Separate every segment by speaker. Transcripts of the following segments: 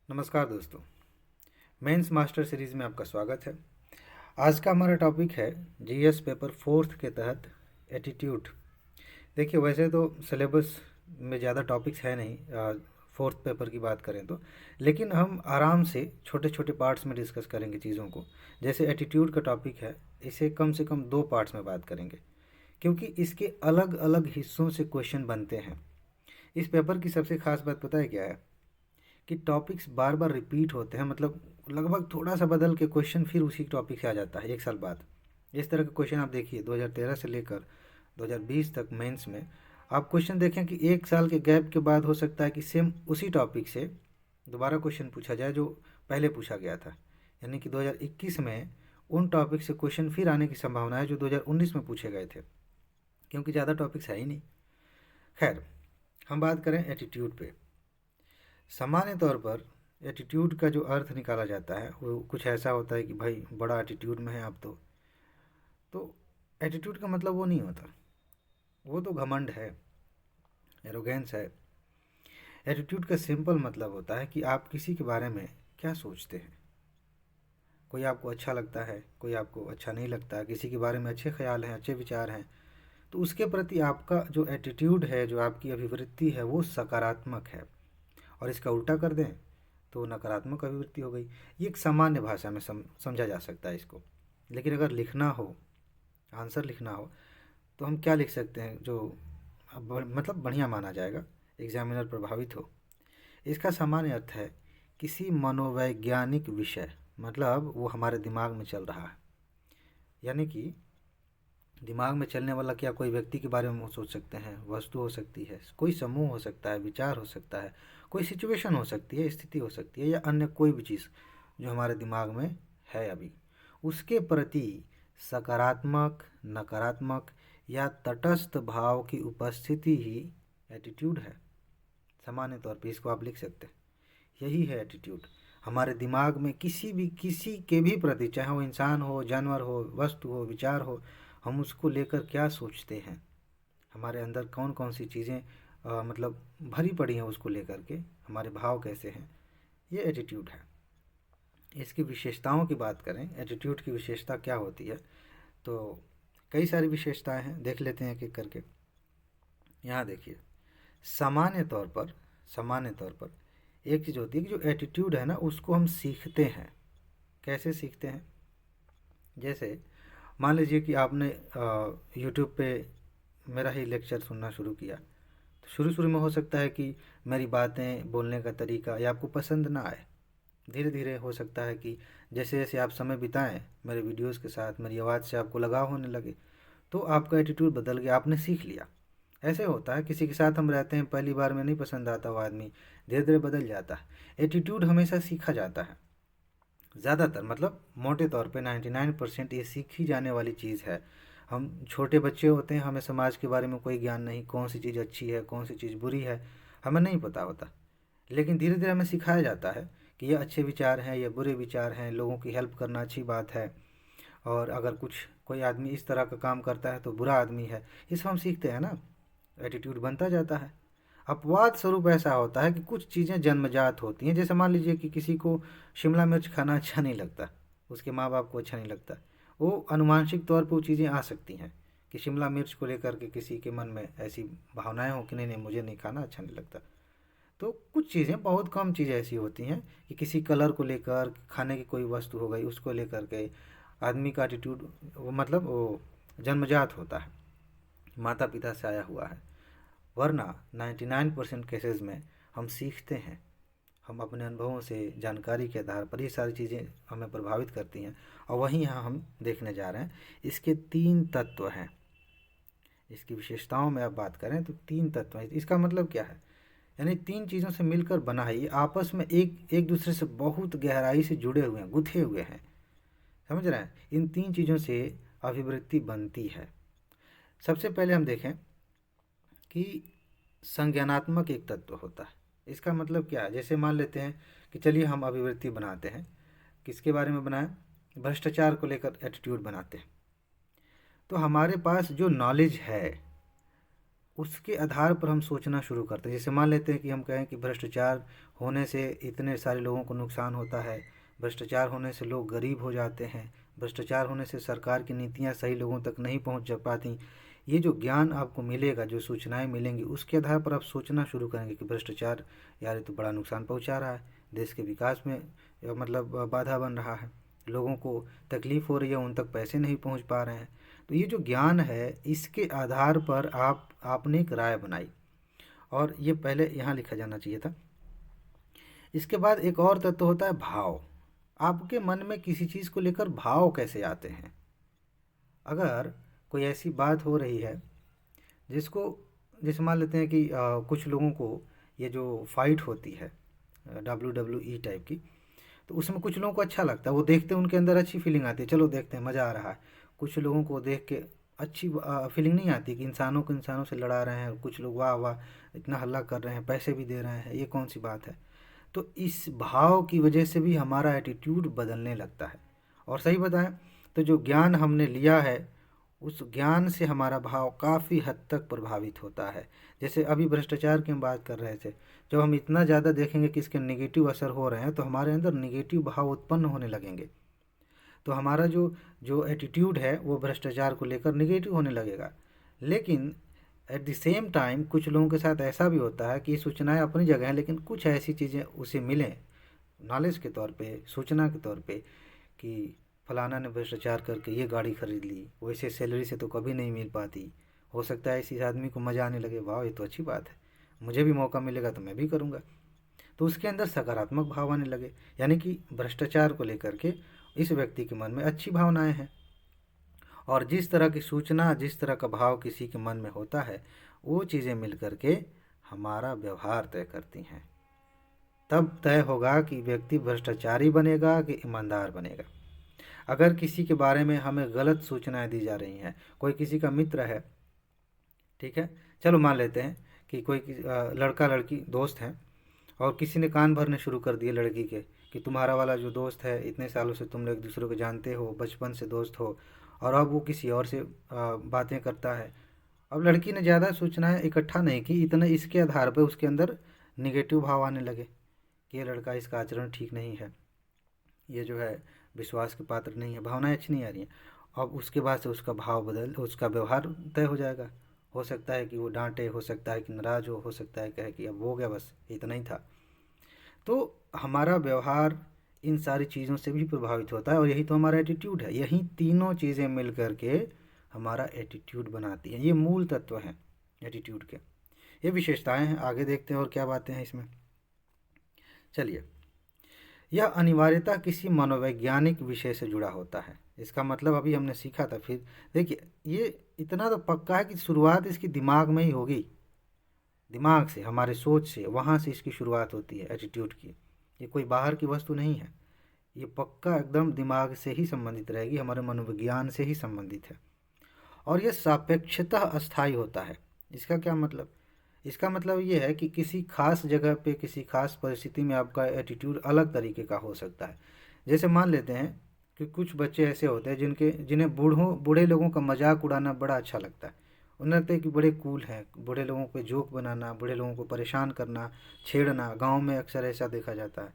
Speaker 1: नमस्कार दोस्तों, mains master series में आपका स्वागत है। आज का हमारा टॉपिक है जीएस पेपर फोर्थ के तहत एटीट्यूड। देखिए, वैसे तो सिलेबस में ज़्यादा टॉपिक्स है नहीं फोर्थ पेपर की बात करें तो, लेकिन हम आराम से छोटे छोटे पार्ट्स में डिस्कस करेंगे चीज़ों को। जैसे एटीट्यूड का टॉपिक है, इसे कम से कम 2 पार्ट्स में बात करेंगे, क्योंकि इसके अलग अलग हिस्सों से क्वेश्चन बनते हैं। इस पेपर की सबसे खास बात पता है क्या है कि टॉपिक्स बार बार रिपीट होते हैं, मतलब लगभग थोड़ा सा बदल के क्वेश्चन फिर उसी टॉपिक से आ जाता है 1 साल बाद। इस तरह के क्वेश्चन आप देखिए 2013 से लेकर 2020 तक मेंस में आप क्वेश्चन देखें कि 1 साल के गैप के बाद हो सकता है कि सेम उसी टॉपिक से दोबारा क्वेश्चन पूछा जाए जो पहले पूछा गया था। यानी कि 2021 में उन टॉपिक से क्वेश्चन फिर आने की संभावना है जो 2019 में पूछे गए थे, क्योंकि ज़्यादा टॉपिक्स है ही नहीं। खैर, हम बात करें एटीट्यूड पे। सामान्य तौर पर एटीट्यूड का जो अर्थ निकाला जाता है वो कुछ ऐसा होता है कि भाई बड़ा एटीट्यूड में है आप तो एटीट्यूड का मतलब वो नहीं होता, वो तो घमंड है, एरोगेंस है। एटीट्यूड का सिंपल मतलब होता है कि आप किसी के बारे में क्या सोचते हैं। कोई आपको अच्छा लगता है, कोई आपको अच्छा नहीं लगता, किसी के बारे में अच्छे ख्याल हैं, अच्छे विचार हैं, तो उसके प्रति आपका जो एटीट्यूड है, जो आपकी अभिवृत्ति है, वो सकारात्मक है। और इसका उल्टा कर दें तो नकारात्मक अभिवृत्ति हो गई। ये एक सामान्य भाषा में समझा जा सकता है इसको। लेकिन अगर लिखना हो, आंसर लिखना हो, तो हम क्या लिख सकते हैं जो मतलब बढ़िया माना जाएगा, एग्जामिनर प्रभावित हो। इसका सामान्य अर्थ है किसी मनोवैज्ञानिक विषय, मतलब वो हमारे दिमाग में चल रहा है। यानी कि दिमाग में चलने वाला क्या, कोई व्यक्ति के बारे में हम सोच सकते हैं, वस्तु हो सकती है, कोई समूह हो सकता है, विचार हो सकता है, कोई सिचुएशन हो सकती है, स्थिति हो सकती है, या अन्य कोई भी चीज़ जो हमारे दिमाग में है अभी, उसके प्रति सकारात्मक, नकारात्मक या तटस्थ भाव की उपस्थिति ही एटीट्यूड है। सामान्य तौर पे इसको आप लिख सकते हैं, यही है एटीट्यूड। हमारे दिमाग में किसी के भी प्रति, चाहे वो इंसान हो, जानवर हो, वस्तु हो, विचार हो, हम उसको लेकर क्या सोचते हैं, हमारे अंदर कौन कौन सी चीज़ें मतलब भरी पड़ी हैं उसको लेकर के, हमारे भाव कैसे हैं, ये एटीट्यूड है। इसकी विशेषताओं की बात करें, एटीट्यूड की विशेषता क्या होती है, तो कई सारी विशेषताएं हैं, देख लेते हैं एक एक करके। यहाँ देखिए, सामान्य तौर पर एक चीज़ होती है कि जो एटीट्यूड है ना, उसको हम सीखते हैं। कैसे सीखते हैं? जैसे मान लीजिए कि आपने यूट्यूब पे मेरा ही लेक्चर सुनना शुरू किया, तो शुरू शुरू में हो सकता है कि मेरी बातें, बोलने का तरीका या आपको पसंद ना आए। धीरे धीरे हो सकता है कि जैसे जैसे आप समय बिताएं मेरे वीडियोस के साथ, मेरी आवाज़ से आपको लगाव होने लगे, तो आपका एटीट्यूड बदल गया, आपने सीख लिया। ऐसे होता है, किसी के साथ हम रहते हैं, पहली बार में नहीं पसंद आता वो आदमी, धीरे धीरे बदल जाता है। एटीट्यूड हमेशा सीखा जाता है, ज़्यादातर मतलब मोटे तौर पे 99% ये सीखी जाने वाली चीज़ है। हम छोटे बच्चे होते हैं, हमें समाज के बारे में कोई ज्ञान नहीं, कौन सी चीज़ अच्छी है, कौन सी चीज़ बुरी है, हमें नहीं पता होता। लेकिन धीरे धीरे हमें सिखाया जाता है कि ये अच्छे विचार हैं, ये बुरे विचार हैं, लोगों की हेल्प करना अच्छी बात है, और अगर कोई आदमी इस तरह का काम करता है तो बुरा आदमी है। ये सब हम सीखते हैं ना, एटीट्यूड बनता जाता है। अपवाद स्वरूप ऐसा होता है कि कुछ चीज़ें जन्मजात होती हैं। जैसे मान लीजिए कि किसी को शिमला मिर्च खाना अच्छा नहीं लगता, उसके माँ बाप को अच्छा नहीं लगता, वो अनुमानसिक तौर पर वो चीज़ें आ सकती हैं कि शिमला मिर्च को लेकर के किसी के मन में ऐसी भावनाएं हो कि नहीं नहीं मुझे नहीं खाना, अच्छा नहीं लगता। तो कुछ चीज़ें, बहुत कम चीज़ें ऐसी होती हैं कि किसी कलर को लेकर, खाने की कोई वस्तु हो गई उसको लेकर के आदमी का एटीट्यूड मतलब वो जन्मजात होता है, माता पिता से आया हुआ है। वरना 99% केसेस में हम सीखते हैं, हम अपने अनुभवों से, जानकारी के आधार पर ये सारी चीज़ें हमें प्रभावित करती हैं। और वहीं यहाँ हम देखने जा रहे हैं, इसके 3 तत्व हैं। इसकी विशेषताओं में आप बात करें तो 3 तत्व हैं। इसका मतलब क्या है? यानी 3 चीज़ों से मिलकर बना है ये, आपस में एक एक दूसरे से बहुत गहराई से जुड़े हुए हैं, गुथे हुए हैं। समझ रहे हैं? इन 3 चीज़ों से अभिवृत्ति बनती है। सबसे पहले हम देखें कि संज्ञानात्मक एक तत्व होता है। इसका मतलब क्या है? जैसे मान लेते हैं कि चलिए हम अभिवृत्ति बनाते हैं, किसके बारे में बनाएं? भ्रष्टाचार को लेकर एटीट्यूड बनाते हैं। तो हमारे पास जो नॉलेज है उसके आधार पर हम सोचना शुरू करते हैं। जैसे मान लेते हैं कि हम कहें कि भ्रष्टाचार होने से इतने सारे लोगों को नुकसान होता है, भ्रष्टाचार होने से लोग गरीब हो जाते हैं, भ्रष्टाचार होने से सरकार की नीतियाँ सही लोगों तक नहीं पहुँच पाती। ये जो ज्ञान आपको मिलेगा, जो सूचनाएं मिलेंगी, उसके आधार पर आप सोचना शुरू करेंगे कि भ्रष्टाचार यार ये तो बड़ा नुकसान पहुंचा रहा है, देश के विकास में मतलब बाधा बन रहा है, लोगों को तकलीफ़ हो रही है, उन तक पैसे नहीं पहुंच पा रहे हैं। तो ये जो ज्ञान है, इसके आधार पर आपने एक राय बनाई, और ये पहले यहाँ लिखा जाना चाहिए था। इसके बाद एक और तत्व होता है भाव। आपके मन में किसी चीज़ को लेकर भाव कैसे आते हैं। अगर कोई ऐसी बात हो रही है जिसको, जैसे मान लेते हैं कि कुछ लोगों को ये जो फाइट होती है WWE टाइप की, तो उसमें कुछ लोगों को अच्छा लगता है, वो देखते हैं, उनके अंदर अच्छी फीलिंग आती है, चलो देखते हैं, मज़ा आ रहा है। कुछ लोगों को देख के अच्छी फीलिंग नहीं आती कि इंसानों को इंसानों से लड़ा रहे हैं, कुछ लोग वाह वाह इतना हल्ला कर रहे हैं, पैसे भी दे रहे हैं, ये कौन सी बात है। तो इस भाव की वजह से भी हमारा एटीट्यूड बदलने लगता है। और सही बताएं तो जो ज्ञान हमने लिया है, उस ज्ञान से हमारा भाव काफ़ी हद तक प्रभावित होता है। जैसे अभी भ्रष्टाचार की हम बात कर रहे थे, जब हम इतना ज़्यादा देखेंगे कि इसके नेगेटिव असर हो रहे हैं, तो हमारे अंदर नेगेटिव भाव उत्पन्न होने लगेंगे। तो हमारा जो जो एटीट्यूड है वो भ्रष्टाचार को लेकर नेगेटिव होने लगेगा। लेकिन एट द सेम टाइम कुछ लोगों के साथ ऐसा भी होता है कि सूचनाएं अपनी जगह हैं, लेकिन कुछ ऐसी चीज़ें उसे मिलें नॉलेज के तौर पे, सूचना के तौर पे, कि फलाना ने भ्रष्टाचार करके ये गाड़ी खरीद ली, वैसे सैलरी से तो कभी नहीं मिल पाती। हो सकता है इसी आदमी को मज़ा आने लगे, वाह ये तो अच्छी बात है, मुझे भी मौका मिलेगा तो मैं भी करूँगा। तो उसके अंदर सकारात्मक भाव आने लगे, यानी कि भ्रष्टाचार को लेकर के इस व्यक्ति के मन में अच्छी भावनाएं हैं। और जिस तरह की सूचना, जिस तरह का भाव किसी के मन में होता है, वो चीज़ें मिल करके हमारा व्यवहार तय करती हैं। तब तय होगा कि व्यक्ति भ्रष्टाचारी बनेगा कि ईमानदार बनेगा। अगर किसी के बारे में हमें गलत सूचनाएं दी जा रही हैं, कोई किसी का मित्र है, ठीक है, चलो मान लेते हैं कि कोई लड़का लड़की दोस्त हैं, और किसी ने कान भरने शुरू कर दिए लड़की के कि तुम्हारा वाला जो दोस्त है, इतने सालों से तुम लोग एक दूसरे को जानते हो, बचपन से दोस्त हो, और अब वो किसी और से बातें करता है। अब लड़की ने ज़्यादा सूचनाएं इकट्ठा नहीं की, इतने इसके आधार पर उसके अंदर निगेटिव भाव आने लगे कि ये लड़का, इसका आचरण ठीक नहीं है, ये जो है विश्वास के पात्र नहीं है, भावनाएं अच्छी नहीं आ रही हैं। अब उसके बाद से उसका भाव बदल, उसका व्यवहार तय हो जाएगा। हो सकता है कि वो डांटे, हो सकता है कि नाराज़ हो सकता है कहे कि अब हो गया, बस इतना ही था। तो हमारा व्यवहार इन सारी चीज़ों से भी प्रभावित होता है, और यही तो हमारा एटीट्यूड है। यही तीनों चीज़ें मिल करके हमारा एटीट्यूड बनाती हैं। ये मूल तत्व हैं एटीट्यूड के, ये विशेषताएं हैं। आगे देखते हैं और क्या बातें हैं इसमें। चलिए, यह अनिवार्यता किसी मनोवैज्ञानिक विषय से जुड़ा होता है। इसका मतलब अभी हमने सीखा था। फिर देखिए, ये इतना तो पक्का है कि शुरुआत इसकी दिमाग में ही होगी, दिमाग से, हमारे सोच से, वहाँ से इसकी शुरुआत होती है एटीट्यूड की। ये कोई बाहर की वस्तु नहीं है, ये पक्का एकदम दिमाग से ही संबंधित रहेगी, हमारे मनोविज्ञान से ही संबंधित है। और ये सापेक्षतः अस्थायी होता है। इसका क्या मतलब? इसका मतलब ये है कि किसी खास जगह पे, किसी खास परिस्थिति में आपका एटीट्यूड अलग तरीके का हो सकता है। जैसे मान लेते हैं कि कुछ बच्चे ऐसे होते हैं जिन्हें बूढ़े लोगों का मजाक उड़ाना बड़ा अच्छा लगता है। उन्हें लगता है कि बड़े कूल हैं, बूढ़े लोगों पे जोक बनाना, बूढ़े लोगों को परेशान करना, छेड़ना। गांव में अक्सर ऐसा देखा जाता है।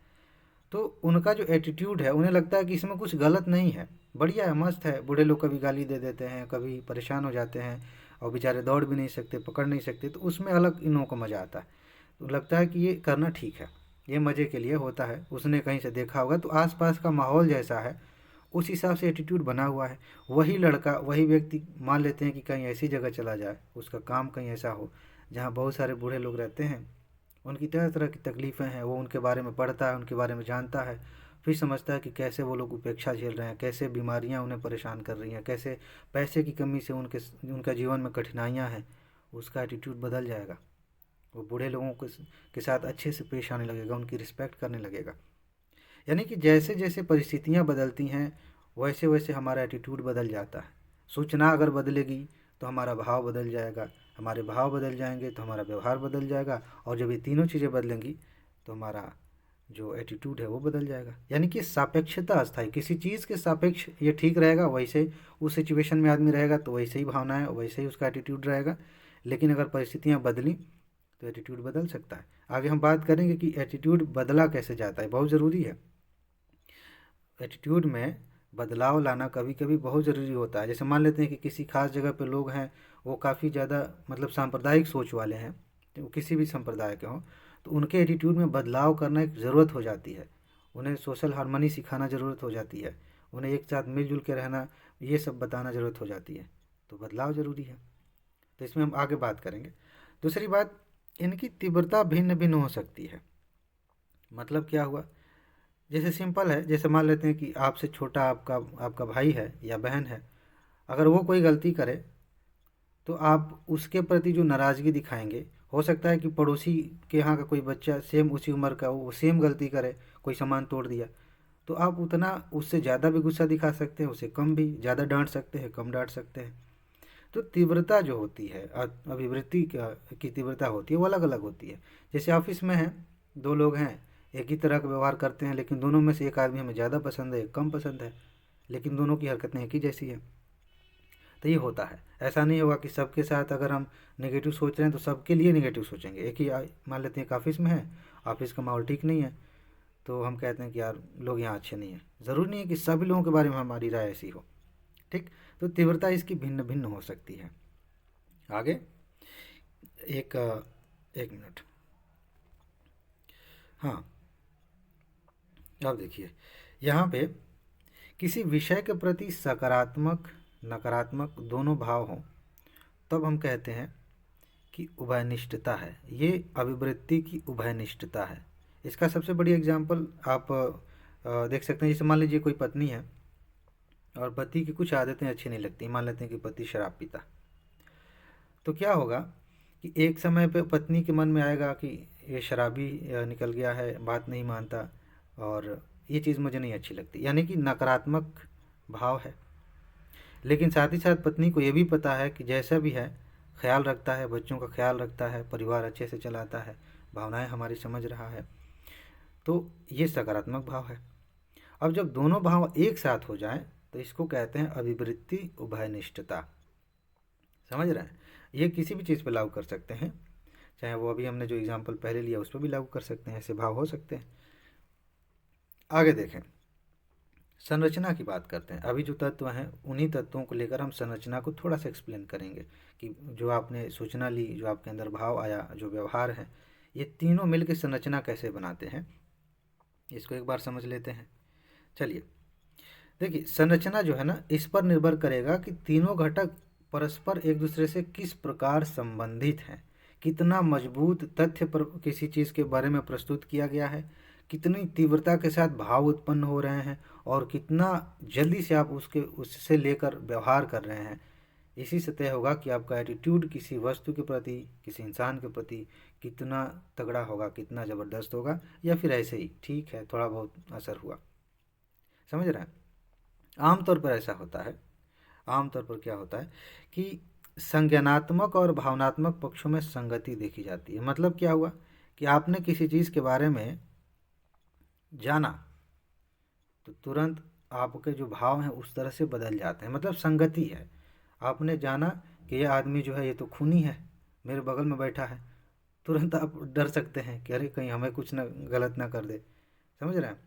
Speaker 1: तो उनका जो एटीट्यूड है, उन्हें लगता है कि इसमें कुछ गलत नहीं है, बढ़िया है, मस्त है। बूढ़े लोग कभी गाली दे देते हैं, कभी परेशान हो जाते हैं, और बेचारे दौड़ भी नहीं सकते, पकड़ नहीं सकते, तो उसमें अलग इन लोगों को मज़ा आता है। तो लगता है कि ये करना ठीक है, ये मज़े के लिए होता है। उसने कहीं से देखा होगा, तो आसपास का माहौल जैसा है उस हिसाब से एटीट्यूड बना हुआ है। वही लड़का, वही व्यक्ति, मान लेते हैं कि कहीं ऐसी जगह चला जाए, उसका काम कहीं ऐसा हो जहाँ बहुत सारे बूढ़े लोग रहते हैं, उनकी तरह तरह की तकलीफ़ें हैं, वो उनके बारे में पढ़ता है, उनके बारे में जानता है, फिर समझता है कि कैसे वो लोग उपेक्षा झेल रहे हैं, कैसे बीमारियां उन्हें परेशान कर रही हैं, कैसे पैसे की कमी से उनका जीवन में कठिनाइयां हैं। उसका एटीट्यूड बदल जाएगा, वो बूढ़े लोगों के साथ अच्छे से पेश आने लगेगा, उनकी रिस्पेक्ट करने लगेगा। यानी कि जैसे जैसे परिस्थितियाँ बदलती हैं, वैसे वैसे हमारा एटीट्यूड बदल जाता है। सूचना अगर बदलेगी तो हमारा भाव बदल जाएगा, हमारे भाव बदल जाएंगे तो हमारा व्यवहार बदल जाएगा, और जब ये तीनों चीज़ें बदलेंगी तो हमारा जो एटीट्यूड है वो बदल जाएगा। यानी कि सापेक्षता अस्थायी, किसी चीज़ के सापेक्ष ये ठीक रहेगा, वैसे उस सिचुएशन में आदमी रहेगा तो वैसे ही भावनाएं, वैसे ही उसका एटीट्यूड रहेगा। लेकिन अगर परिस्थितियाँ बदली तो एटीट्यूड बदल सकता है। आगे हम बात करेंगे कि एटीट्यूड बदला कैसे जाता है, बहुत ज़रूरी है। एटीट्यूड में बदलाव लाना कभी कभी बहुत ज़रूरी होता है। जैसे मान लेते हैं कि किसी खास जगह पे लोग हैं, वो काफ़ी ज़्यादा मतलब सांप्रदायिक सोच वाले हैं, तो किसी भी संप्रदाय के हों, तो उनके एटीट्यूड में बदलाव करना एक ज़रूरत हो जाती है। उन्हें सोशल हार्मनी सिखाना ज़रूरत हो जाती है, उन्हें एक साथ मिलजुल के रहना, ये सब बताना ज़रूरत हो जाती है। तो बदलाव ज़रूरी है, तो इसमें हम आगे बात करेंगे। दूसरी बात, इनकी तीव्रता भिन्न भिन्न हो सकती है। मतलब क्या हुआ, जैसे सिंपल है, जैसे मान लेते हैं कि आपसे छोटा आपका आपका भाई है या बहन है, अगर वो कोई गलती करे तो आप उसके प्रति जो नाराज़गी दिखाएंगे, हो सकता है कि पड़ोसी के यहाँ का कोई बच्चा सेम उसी उम्र का वो सेम गलती करे, कोई सामान तोड़ दिया, तो आप उतना उससे ज़्यादा भी गुस्सा दिखा सकते हैं, उसे कम भी, ज़्यादा डांट सकते हैं, कम डांट सकते हैं। तो तीव्रता जो होती है, अभिवृत्ति की तीव्रता होती है, वो अलग अलग होती है। जैसे ऑफिस में है, दो लोग हैं, एक ही तरह का व्यवहार करते हैं, लेकिन दोनों में से एक आदमी हमें ज़्यादा पसंद है, एक कम पसंद है, लेकिन दोनों की हरकतें एक ही जैसी हैं। तो ये होता है। ऐसा नहीं होगा कि सबके साथ अगर हम नेगेटिव सोच रहे हैं तो सबके लिए नेगेटिव सोचेंगे। एक ही मान लेते हैं कि ऑफिस में है, ऑफिस का माहौल ठीक नहीं है, तो हम कहते हैं कि यार लोग यहाँ अच्छे नहीं हैं। ज़रूरी नहीं है कि सभी लोगों के बारे में हमारी राय ऐसी हो, ठीक। तो तीव्रता इसकी भिन्न भिन्न हो सकती है। आगे एक एक मिनट, हाँ, अब देखिए यहाँ पे किसी विषय के प्रति सकारात्मक नकारात्मक दोनों भाव हों, तब हम कहते हैं कि उभयनिष्ठता है। ये अभिवृत्ति की उभयनिष्ठता है। इसका सबसे बड़ी एग्जाम्पल आप देख सकते हैं। जैसे मान लीजिए कोई पत्नी है और पति की कुछ आदतें अच्छी नहीं लगती, मान लेते हैं कि पति शराब पीता, तो क्या होगा कि एक समय पे पत्नी के मन में आएगा कि ये शराबी निकल गया है, बात नहीं मानता, और ये चीज़ मुझे नहीं अच्छी लगती, यानी कि नकारात्मक भाव है। लेकिन साथ ही साथ पत्नी को ये भी पता है कि जैसा भी है, ख्याल रखता है, बच्चों का ख्याल रखता है, परिवार अच्छे से चलाता है, भावनाएं हमारी समझ रहा है, तो ये सकारात्मक भाव है। अब जब दोनों भाव एक साथ हो जाएं तो इसको कहते हैं अभिवृत्ति उभयनिष्ठता। समझ रहे हैं? ये किसी भी चीज़ पर लागू कर सकते हैं, चाहे वो अभी हमने जो एग्जाम्पल पहले लिया उस पर भी लागू कर सकते हैं, ऐसे भाव हो सकते हैं। आगे देखें, संरचना की बात करते हैं। अभी जो तत्व हैं उन्हीं तत्वों को लेकर हम संरचना को थोड़ा सा एक्सप्लेन करेंगे कि जो आपने सूचना ली, जो आपके अंदर भाव आया, जो व्यवहार है, ये तीनों मिलकर संरचना कैसे बनाते हैं, इसको एक बार समझ लेते हैं। चलिए देखिए, संरचना जो है ना, इस पर निर्भर करेगा कि तीनों घटक परस्पर एक दूसरे से किस प्रकार संबंधित हैं, कितना मजबूत तथ्य पर किसी चीज़ के बारे में प्रस्तुत किया गया है, कितनी तीव्रता के साथ भाव उत्पन्न हो रहे हैं, और कितना जल्दी से आप उससे लेकर व्यवहार कर रहे हैं। इसी से तय होगा कि आपका एटीट्यूड किसी वस्तु के प्रति, किसी इंसान के प्रति कितना तगड़ा होगा, कितना ज़बरदस्त होगा, या फिर ऐसे ही ठीक है, थोड़ा बहुत असर हुआ। समझ रहे हैं? आमतौर पर ऐसा होता है। आमतौर पर क्या होता है कि संज्ञानात्मक और भावनात्मक पक्षों में संगति देखी जाती है। मतलब क्या हुआ कि आपने किसी चीज़ के बारे में जाना तो तुरंत आपके जो भाव हैं उस तरह से बदल जाते हैं। मतलब संगति है। आपने जाना कि ये आदमी जो है ये तो खूनी है, मेरे बगल में बैठा है, तुरंत आप डर सकते हैं कि अरे कहीं हमें कुछ ना गलत ना कर दे। समझ रहे हैं?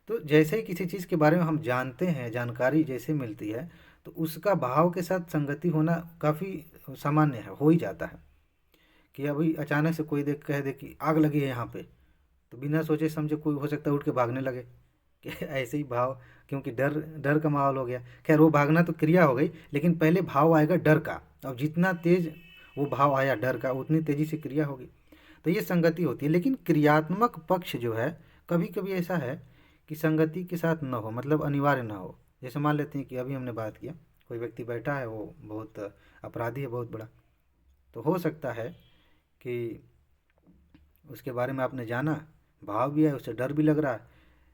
Speaker 1: तो जैसे ही किसी चीज़ के बारे में हम जानते हैं, जानकारी जैसे मिलती है, तो उसका भाव के साथ संगति होना काफ़ी सामान्य है, हो ही जाता है। कि अभी अचानक से कोई देख कह दे कि आग लगी है यहाँ पे, तो बिना सोचे समझे कोई हो सकता है उठ के भागने लगे कि ऐसे ही भाव, क्योंकि डर डर का माहौल हो गया। खैर वो भागना तो क्रिया हो गई, लेकिन पहले भाव आएगा डर का, और जितना तेज वो भाव आया डर का, उतनी तेज़ी से क्रिया होगी। तो ये संगति होती है। लेकिन क्रियात्मक पक्ष जो है, कभी कभी ऐसा है कि संगति के साथ न हो, मतलब अनिवार्य ना हो। जैसे मान लेते हैं कि अभी हमने बात किया, कोई व्यक्ति बैठा है, वो बहुत अपराधी है, बहुत बड़ा, तो हो सकता है कि उसके बारे में आपने जाना, भाव भी है, उससे डर भी लग रहा है,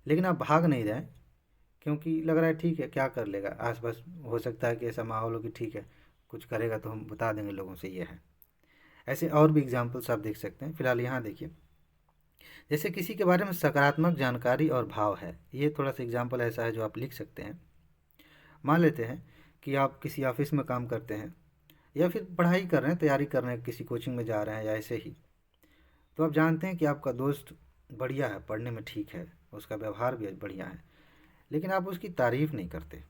Speaker 1: लेकिन आप भाग नहीं रहे, क्योंकि लग रहा है ठीक है क्या कर लेगा, आसपास हो सकता है कि ऐसा माहौल हो कि ठीक है कुछ करेगा तो हम बता देंगे लोगों से ये है। ऐसे और भी एग्जाम्पल्स आप देख सकते हैं। फिलहाल यहाँ देखिए, जैसे किसी के बारे में सकारात्मक जानकारी और भाव है, ये थोड़ा सा एग्जाम्पल ऐसा है जो आप लिख सकते हैं। मान लेते हैं कि आप किसी ऑफिस में काम करते हैं, या फिर पढ़ाई कर रहे हैं, तैयारी कर रहे हैं, किसी कोचिंग में जा रहे हैं या ऐसे ही, तो आप जानते हैं कि आपका दोस्त बढ़िया है, पढ़ने में ठीक है, उसका व्यवहार भी बढ़िया है, लेकिन आप उसकी तारीफ़ नहीं करते,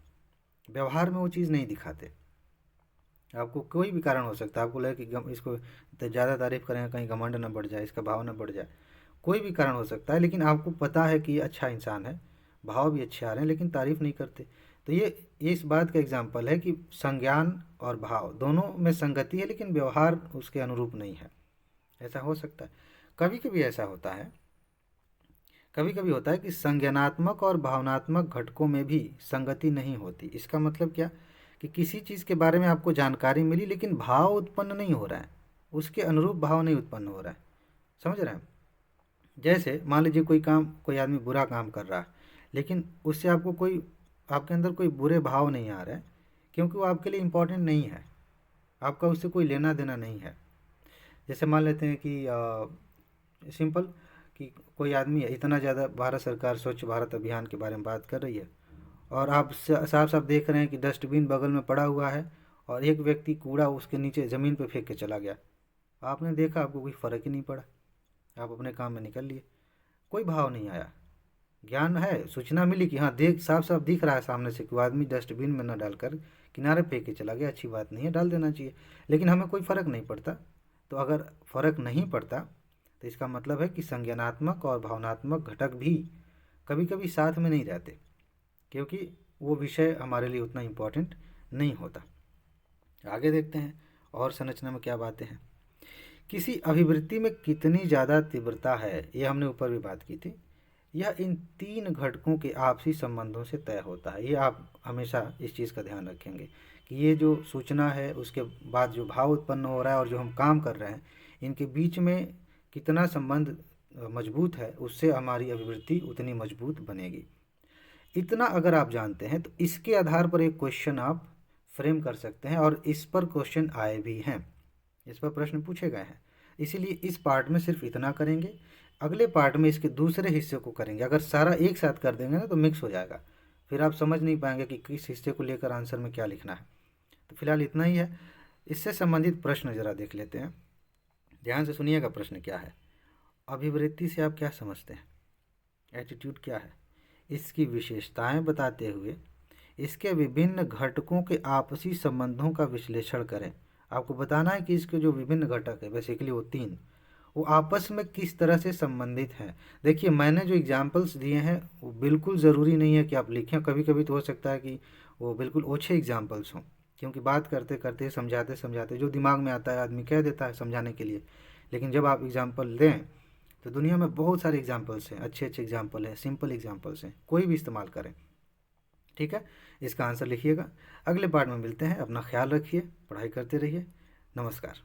Speaker 1: व्यवहार में वो चीज़ नहीं दिखाते। आपको कोई भी कारण हो सकता है, आपको लगे कि इसको ज़्यादा तारीफ़ करेंगे कहीं घमंड न बढ़ जाए, इसका भाव न बढ़ जाए, कोई भी कारण हो सकता है, लेकिन आपको पता है कि ये अच्छा इंसान है, भाव भी अच्छे आ रहे हैं, लेकिन तारीफ़ नहीं करते। तो ये इस बात का एग्जाम्पल है कि संज्ञान और भाव दोनों में संगति है, लेकिन व्यवहार उसके अनुरूप नहीं है। ऐसा हो सकता है। कभी कभी ऐसा होता है, कभी कभी होता है कि संज्ञानात्मक और भावनात्मक घटकों में भी संगति नहीं होती। इसका मतलब क्या, कि किसी चीज़ के बारे में आपको जानकारी मिली, लेकिन भाव उत्पन्न नहीं हो रहा है, उसके अनुरूप भाव नहीं उत्पन्न हो रहा है। समझ रहे हैं? जैसे मान लीजिए कोई आदमी बुरा काम कर रहा है, लेकिन उससे आपको कोई, आपके अंदर कोई बुरे भाव नहीं आ रहे हैं, क्योंकि वो आपके लिए इम्पोर्टेंट नहीं है, आपका उससे कोई लेना देना नहीं है। जैसे मान लेते हैं कि सिंपल, कि कोई आदमी है, इतना ज़्यादा भारत सरकार स्वच्छ भारत अभियान के बारे में बात कर रही है, और आप साफ साफ देख रहे हैं कि डस्टबिन बगल में पड़ा हुआ है, और एक व्यक्ति कूड़ा उसके नीचे ज़मीन पर फेंक के चला गया। आपने देखा, आपको कोई फ़र्क ही नहीं पड़ा, आप अपने काम में निकल लिए, कोई भाव नहीं आया। ज्ञान है, सूचना मिली कि हाँ, देख साफ साफ दिख रहा है सामने से कि वो आदमी डस्टबिन में न डालकर किनारे फेंक के चला गया, अच्छी बात नहीं है, डाल देना चाहिए, लेकिन हमें कोई फ़र्क नहीं पड़ता। तो अगर फ़र्क नहीं पड़ता, तो इसका मतलब है कि संज्ञानात्मक और भावनात्मक घटक भी कभी कभी साथ में नहीं रहते, क्योंकि वो विषय हमारे लिए उतना इम्पोर्टेंट नहीं होता। आगे देखते हैं और संरचना में क्या बातें हैं। किसी अभिवृत्ति में कितनी ज़्यादा तीव्रता है, ये हमने ऊपर भी बात की थी, यह इन तीन घटकों के आपसी संबंधों से तय होता है। ये आप हमेशा इस चीज़ का ध्यान रखेंगे कि ये जो सूचना है, उसके बाद जो भाव उत्पन्न हो रहा है और जो हम काम कर रहे हैं, इनके बीच में कितना संबंध मजबूत है, उससे हमारी अभिवृत्ति उतनी मजबूत बनेगी। इतना अगर आप जानते हैं, तो इसके आधार पर एक क्वेश्चन आप फ्रेम कर सकते हैं, और इस पर क्वेश्चन आए भी हैं, इस पर प्रश्न पूछे गए हैं। इसीलिए इस पार्ट में सिर्फ इतना करेंगे, अगले पार्ट में इसके दूसरे हिस्से को करेंगे। अगर सारा एक साथ कर देंगे ना, तो मिक्स हो जाएगा, फिर आप समझ नहीं पाएंगे कि किस हिस्से को लेकर आंसर में क्या लिखना है। तो फिलहाल इतना ही है। इससे संबंधित प्रश्न जरा देख लेते हैं, ध्यान से सुनिएगा। प्रश्न क्या है, अभिवृत्ति से आप क्या समझते हैं, एटीट्यूड क्या है, इसकी विशेषताएं बताते हुए इसके विभिन्न घटकों के आपसी संबंधों का विश्लेषण करें। आपको बताना है कि इसके जो विभिन्न घटक है, बेसिकली वो तीन, वो आपस में किस तरह से संबंधित हैं। देखिए, मैंने जो एग्जाम्पल्स दिए हैं वो बिल्कुल ज़रूरी नहीं है कि आप लिखें, कभी कभी तो हो सकता है कि वो बिल्कुल ओछे एग्जाम्पल्स हों, क्योंकि बात करते करते समझाते समझाते जो दिमाग में आता है आदमी कह देता है समझाने के लिए, लेकिन जब आप एग्जाम्पल दें तो दुनिया में बहुत सारे एग्जाम्पल्स हैं, अच्छे अच्छे एग्जाम्पल हैं, सिंपल एग्जाम्पल्स हैं, कोई भी इस्तेमाल करें। ठीक है, इसका आंसर लिखिएगा। अगले पार्ट में मिलते हैं, अपना ख्याल रखिए, पढ़ाई करते रहिए। नमस्कार।